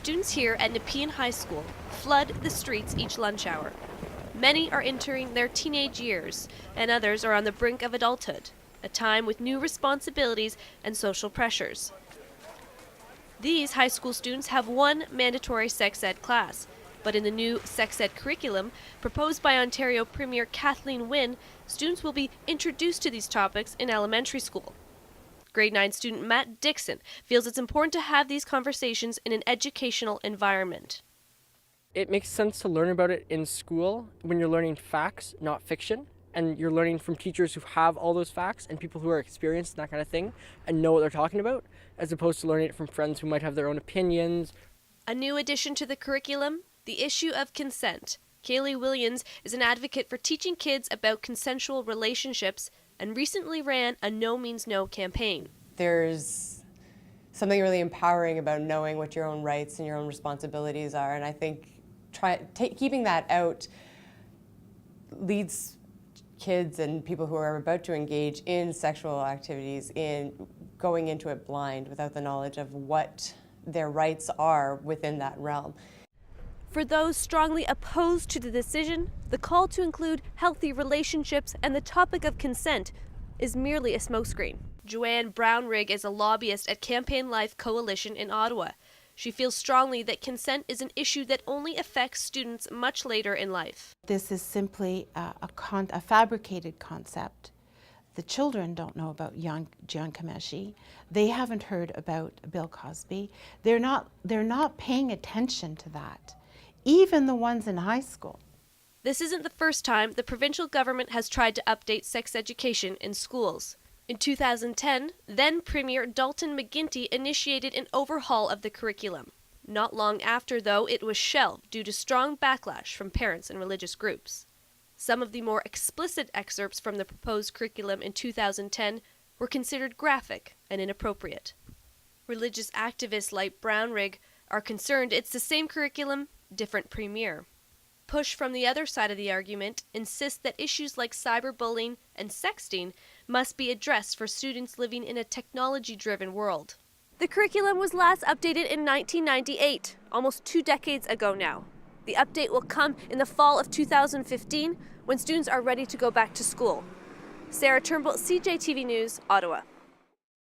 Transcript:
Students here at Nepean High School flood the streets each lunch hour. Many are entering their teenage years, and others are on the brink of adulthood, a time with new responsibilities and social pressures. These high school students have one mandatory sex ed class, but in the new sex ed curriculum proposed by Ontario Premier Kathleen Wynne, students will be introduced to these topics in elementary school. Grade 9 student Matt Dixon feels it's important to have these conversations in an educational environment. It makes sense to learn about it in school when you're learning facts, not fiction, and you're learning from teachers who have all those facts and people who are experienced in that kind of thing and know what they're talking about, as opposed to learning it from friends who might have their own opinions. A new addition to the curriculum, the issue of consent. Kaylee Williams is an advocate for teaching kids about consensual relationships and recently ran a No Means No campaign. There's something really empowering about knowing what your own rights and your own responsibilities are, and I think keeping that out leads kids and people who are about to engage in sexual activities in going into it blind without the knowledge of what their rights are within that realm. For those strongly opposed to the decision, the call to include healthy relationships and the topic of consent is merely a smokescreen. Joanne Brownrigg is a lobbyist at Campaign Life Coalition in Ottawa. She feels strongly that consent is an issue that only affects students much later in life. This is simply a fabricated concept. The children don't know about John Comeshi. They haven't heard about Bill Cosby. They're not paying attention to that. Even the ones in high school. This isn't the first time the provincial government has tried to update sex education in schools. In 2010, then Premier Dalton McGuinty initiated an overhaul of the curriculum. Not long after, though, it was shelved due to strong backlash from parents and religious groups. Some of the more explicit excerpts from the proposed curriculum in 2010 were considered graphic and inappropriate. Religious activists like Brownrigg are concerned it's the same curriculum, different premier. Push from the other side of the argument insists that issues like cyberbullying and sexting must be addressed for students living in a technology-driven world. The curriculum was last updated in 1998, almost 2 decades ago now. The update will come in the fall of 2015 when students are ready to go back to school. Sarah Turnbull, CJTV News, Ottawa.